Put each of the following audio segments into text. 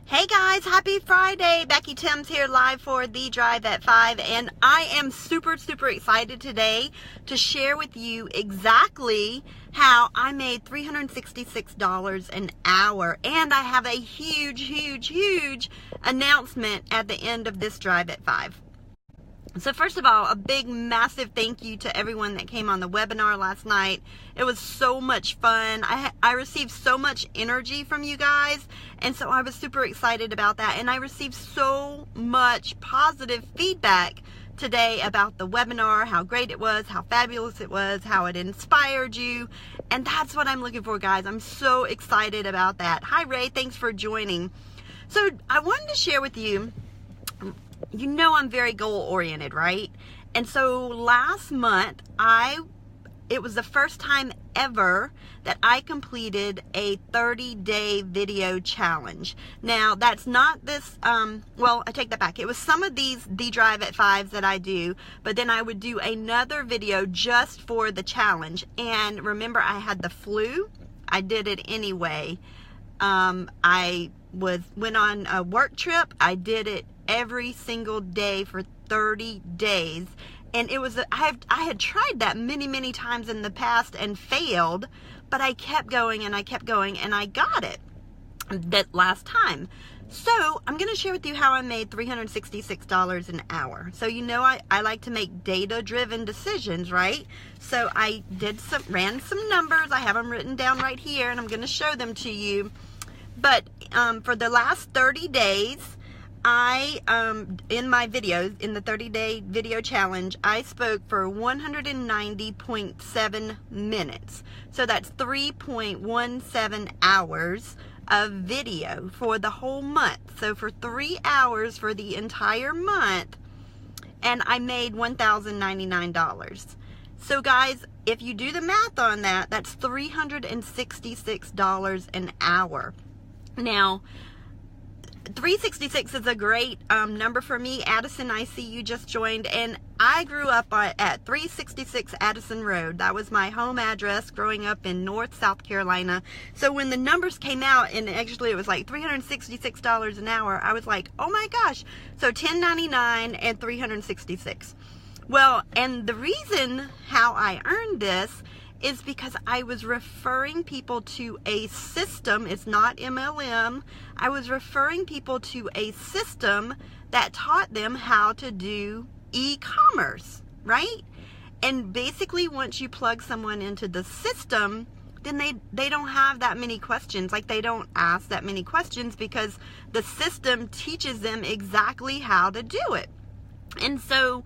Hey guys, happy Friday. Becky Timms here live for The Drive at 5, and I am super excited today to share with you exactly how I made $366 an hour, and I have a huge announcement at the end of this Drive at 5. So first of all, a big massive thank you to everyone that came on the webinar last night. It was so much fun. I received so much energy from you guys, and so I was super excited about that. And I received so much positive feedback today about the webinar, how great it was, how fabulous it was, how it inspired you. And that's what I'm looking for, guys. I'm so excited about that. Hi Ray, thanks for joining. So I wanted to share with you, you know I'm very goal-oriented, right? And so last month, it was the first time ever that I completed a 30-day video challenge. Now, that's not this, well, I take that back. It was some of these The Drive at 5s that I do, but then I would do another video just for the challenge. And remember, I had the flu. I did it anyway. I went on a work trip. I did it every single day for 30 days, and it was I had tried that many times in the past and failed, but I kept going and I kept going, and I got it that last time. So I'm going to share with you how I made $366 an hour. So you know I like to make data-driven decisions, right? So I ran some numbers. I have them written down right here, and I'm going to show them to you. But for the last 30 days, in my videos, in the 30-day video challenge, I spoke for 190.7 minutes. So that's 3.17 hours of video for the whole month. So for 3 hours for the entire month, and I made $1,099. So guys, if you do the math on that, that's $366 an hour. Now, 366 is a great number for me. Addison, I see you just joined, and I grew up at 366 Addison Road. That was my home address growing up in North South Carolina. So when the numbers came out, and actually it was like $366 an hour, I was like, oh my gosh. So $10.99 and $366. Well, and the reason how I earned this is because I was referring people to a system. It's not MLM. I was referring people to a system that taught them how to do e-commerce, right? And basically, once you plug someone into the system, then they don't have that many questions. Like, they don't ask that many questions because the system teaches them exactly how to do it. And so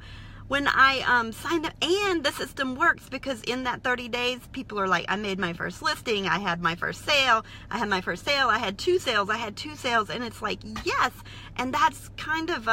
when I signed up, and the system works because in that 30 days, people are like, I made my first listing, I had my first sale, I had my first sale, I had two sales, and it's like, yes. And that's kind of,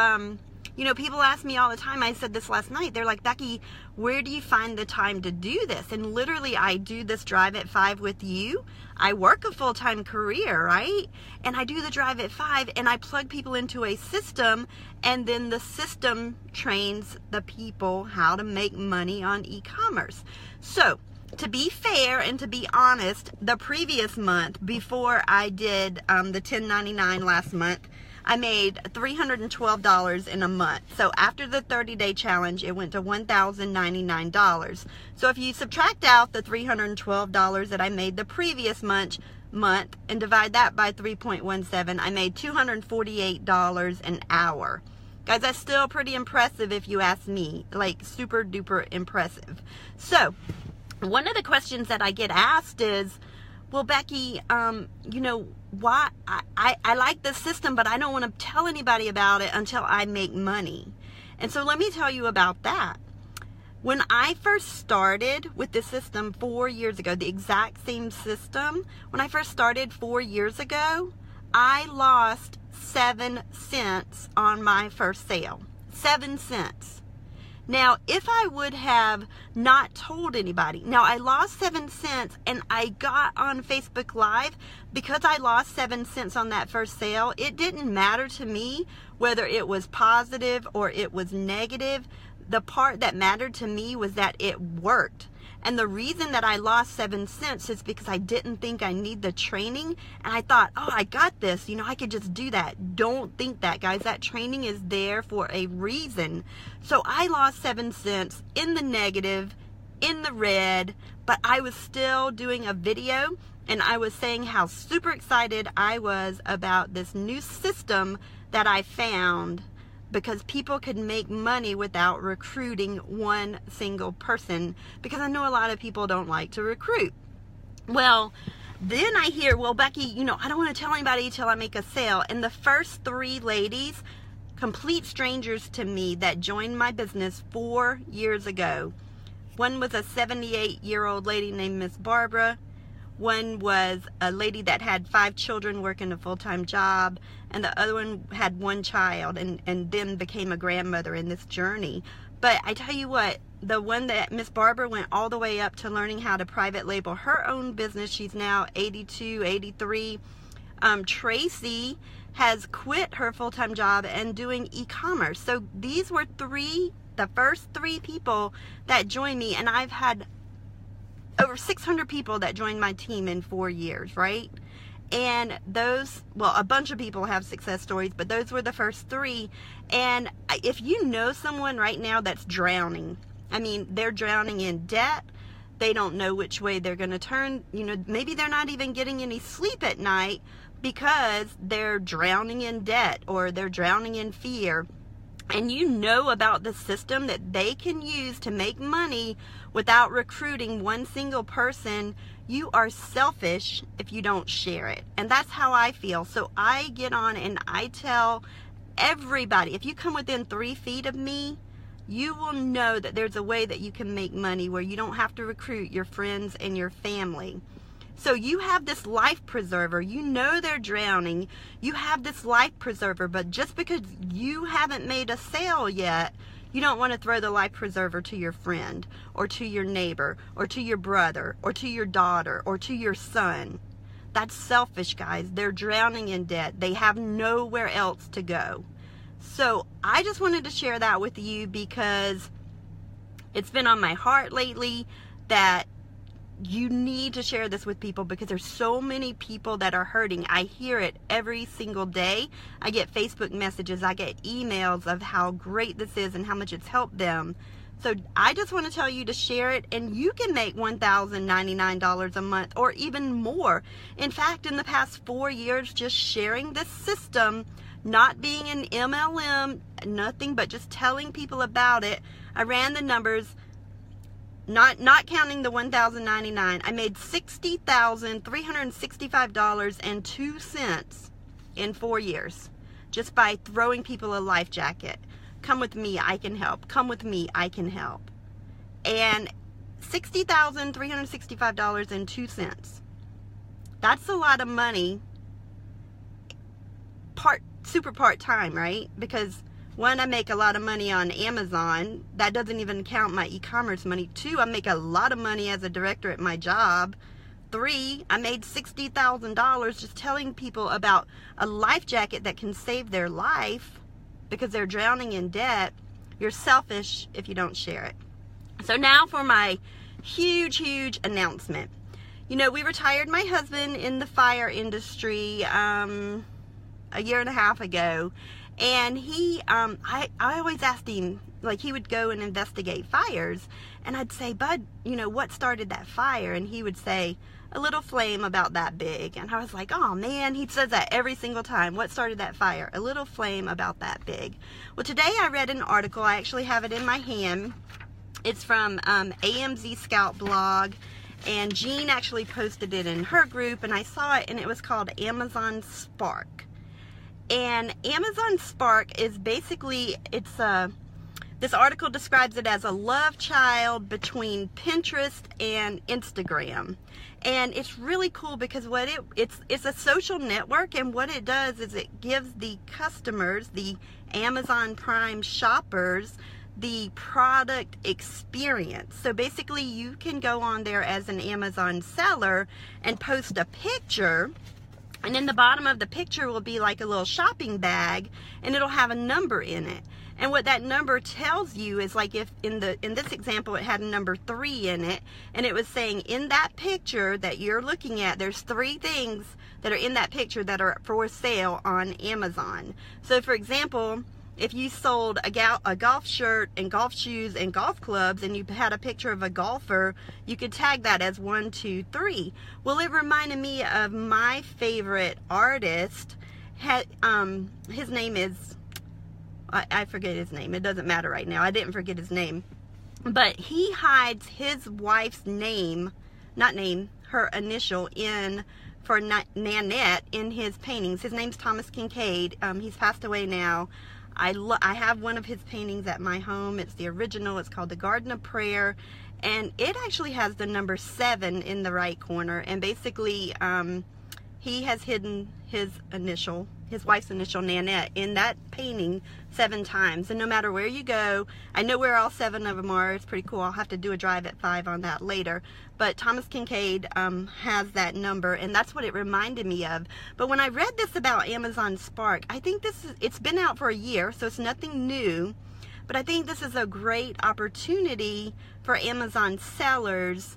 you know, people ask me all the time, I said this last night, they're like, Becky, where do you find the time to do this? And literally, I do this Drive at 5 with you. I work a full-time career, right? And I do the Drive at 5, and I plug people into a system, and then the system trains the people how to make money on e-commerce. So, to be fair and to be honest, the previous month, before I did the $10.99 last month, I made $312 in a month. So after the 30-day challenge, it went to $1,099. So if you subtract out the $312 that I made the previous month and divide that by 3.17, I made $248 an hour. Guys, that's still pretty impressive if you ask me. Like, super duper impressive. So one of the questions that I get asked is, well, Becky, you know, why I like this system, but I don't want to tell anybody about it until I make money. And so let me tell you about that. When I first started with the system 4 years ago, the exact same system, when I first started 4 years ago, I lost 7 cents on my first sale. 7 cents. Now, if I would have not told anybody, now I lost 7 cents, and I got on Facebook Live because I lost 7 cents on that first sale. It didn't matter to me whether it was positive or it was negative. The part that mattered to me was that it worked. And the reason that I lost 7 cents is because I didn't think I need the training. And I thought, oh, I got this. You know, I could just do that. Don't think that, guys. That training is there for a reason. So I lost 7 cents in the negative, in the red, but I was still doing a video, and I was saying how super excited I was about this new system that I found, because people could make money without recruiting one single person, because I know a lot of people don't like to recruit. Well, then I hear, well, Becky, you know, I don't want to tell anybody till I make a sale. And the first 3 ladies, complete strangers to me, that joined my business 4 years ago. One was a 78-year-old lady named Miss Barbara. One was a lady that had 5 children working a full-time job, and the other one had 1 child and then became a grandmother in this journey. But I tell you what, the one that Miss Barbara went all the way up to learning how to private label her own business. She's now 82, 83. Tracy has quit her full-time job and doing e-commerce. So these were the first 3 people that joined me, and I've had over 600 people that joined my team in 4 years, right? And those, well, a bunch of people have success stories, but those were the first 3. And if you know someone right now that's drowning, I mean, they're drowning in debt, they don't know which way they're going to turn, you know, maybe they're not even getting any sleep at night because they're drowning in debt or they're drowning in fear, and you know about the system that they can use to make money without recruiting one single person, you are selfish if you don't share it. And that's how I feel. So I get on and I tell everybody, if you come within 3 feet of me, you will know that there's a way that you can make money where you don't have to recruit your friends and your family. So you have this life preserver. You know they're drowning. You have this life preserver, but just because you haven't made a sale yet, you don't want to throw the life preserver to your friend or to your neighbor or to your brother or to your daughter or to your son. That's selfish, guys. They're drowning in debt. They have nowhere else to go. So I just wanted to share that with you because it's been on my heart lately that you need to share this with people, because there's so many people that are hurting. I hear it every single day. I get Facebook messages, I get emails of how great this is and how much it's helped them. So I just want to tell you to share it, and you can make $1,099 a month or even more. In fact, in the past 4 years, just sharing this system, not being an MLM, nothing but just telling people about it, I ran the numbers. Not counting the $1,099, I made $60,365.02 in 4 years just by throwing people a life jacket. Come with me, I can help. Come with me, I can help. And $60,365.02. That's a lot of money. Super part-time, right? Because 1, I make a lot of money on Amazon. That doesn't even count my e-commerce money. 2, I make a lot of money as a director at my job. 3, I made $60,000 just telling people about a life jacket that can save their life because they're drowning in debt. You're selfish if you don't share it. So now for my huge announcement. You know, we retired my husband in the fire industry a 1.5 years ago. And he, I always asked him, like, he would go and investigate fires, and I'd say, Bud, you know, what started that fire? And he would say, a little flame about that big. And I was like, oh man, he says that every single time. What started that fire? A little flame about that big. Well, today I read an article. I actually have it in my hand. It's from AMZ Scout blog, and Jean actually posted it in her group, and I saw it, and it was called Amazon Spark. And Amazon Spark is basically, this article describes it as a love child between Pinterest and Instagram. And it's really cool because it's a social network, and what it does is it gives the customers, the Amazon Prime shoppers, the product experience. So basically you can go on there as an Amazon seller and post a picture And in the bottom of the picture will be like a little shopping bag, and it'll have a number in it. And what that number tells you is, like, if in this example it had a number 3 in it, and it was saying in that picture that you're looking at, there's 3 things that are in that picture that are for sale on Amazon. So for example, if you sold a golf shirt and golf shoes and golf clubs, and you had a picture of a golfer, you could tag that as 1, 2, 3. Well, it reminded me of my favorite artist. His name is, I forget his name. It doesn't matter right now. I didn't forget his name. But he hides his wife's name, her initial for Nanette in his paintings. His name's Thomas Kinkade. He's passed away now. I have one of his paintings at my home. It's the original. It's called The Garden of Prayer, and it actually has the number 7 in the right corner. And basically, he has hidden his wife's initial, Nanette, in that painting 7 times. And no matter where you go, I know where all 7 of them are. It's pretty cool. I'll have to do a drive at 5 on that later. But Thomas Kinkade has that number, and that's what it reminded me of. But when I read this about Amazon Spark, I think it's been out for a year, so it's nothing new. But I think this is a great opportunity for Amazon sellers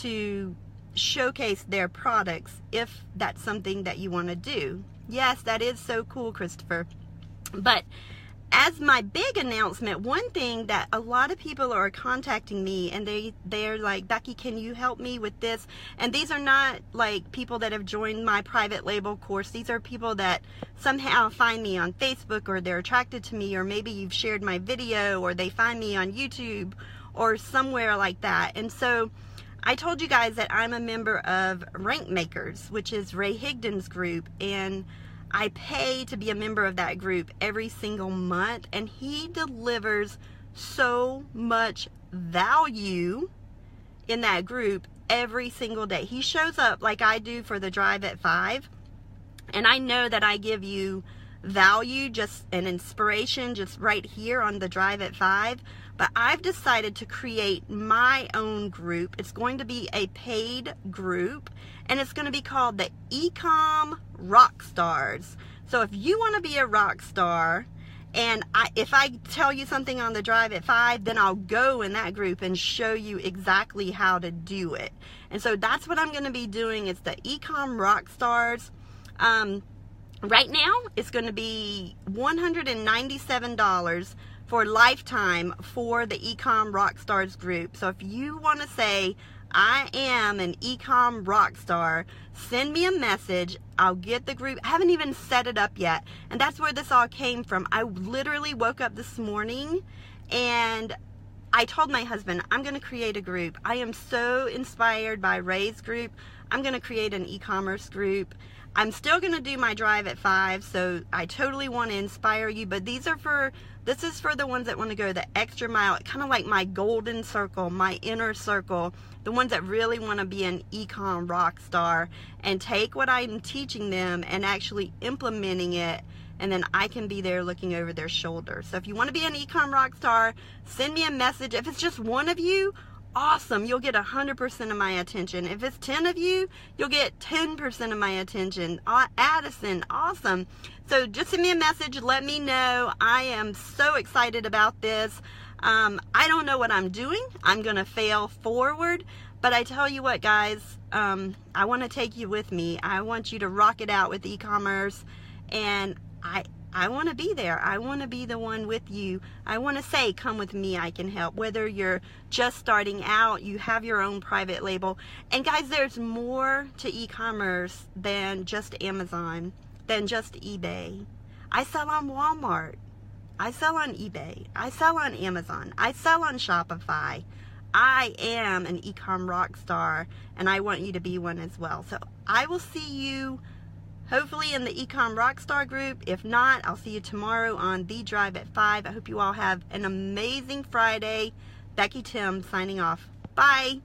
to showcase their products if that's something that you want to do. Yes, that is so cool, Christopher. But as my big announcement, one thing that a lot of people are contacting me, and they're like, Becky, can you help me with this? And these are not like people that have joined my private label course. These are people that somehow find me on Facebook, or they're attracted to me, or maybe you've shared my video, or they find me on YouTube or somewhere like that. And so I told you guys that I'm a member of Rank Makers, which is Ray Higdon's group, and I pay to be a member of that group every single month, and he delivers so much value in that group every single day. He shows up like I do for the drive at 5, and I know that I give you value, just an inspiration, just right here on the drive at 5. But I've decided to create my own group. It's going to be a paid group, and it's going to be called the Ecom Rock Stars. So if you want to be a rock star, and if I tell you something on the drive at 5, then I'll go in that group and show you exactly how to do it. And so that's what I'm going to be doing. It's the Ecom Rock Stars. Right now, it's going to be $197 for lifetime for the Ecom Rockstars group. So if you want to say, I am an Ecom Rockstar, send me a message. I'll get the group. I haven't even set it up yet. And that's where this all came from. I literally woke up this morning and I told my husband, I'm going to create a group. I am so inspired by Ray's group. I'm going to create an e-commerce group. I'm still going to do my drive at 5, so I totally want to inspire you, but this is for the ones that want to go the extra mile, kind of like my golden circle, my inner circle, the ones that really want to be an ecom rock star and take what I'm teaching them and actually implementing it, and then I can be there looking over their shoulder. So if you want to be an ecom rock star, send me a message. If it's just one of you, awesome, you'll get 100% of my attention. If it's 10 of you, you'll get 10% of my attention. Addison, awesome. So just send me a message, let me know. I am so excited about this. I don't know what I'm doing. I'm going to fail forward. But I tell you what, guys, I want to take you with me. I want you to rock it out with e-commerce. And I want to be there. I want to be the one with you. I want to say, come with me, I can help. Whether you're just starting out, you have your own private label. And guys, there's more to e-commerce than just Amazon, than just eBay. I sell on Walmart. I sell on eBay. I sell on Amazon. I sell on Shopify. I am an ecom rock star, and I want you to be one as well. So I will see you hopefully in the Ecom Rockstar group. If not, I'll see you tomorrow on The Drive at 5. I hope you all have an amazing Friday. Becky Tim signing off. Bye.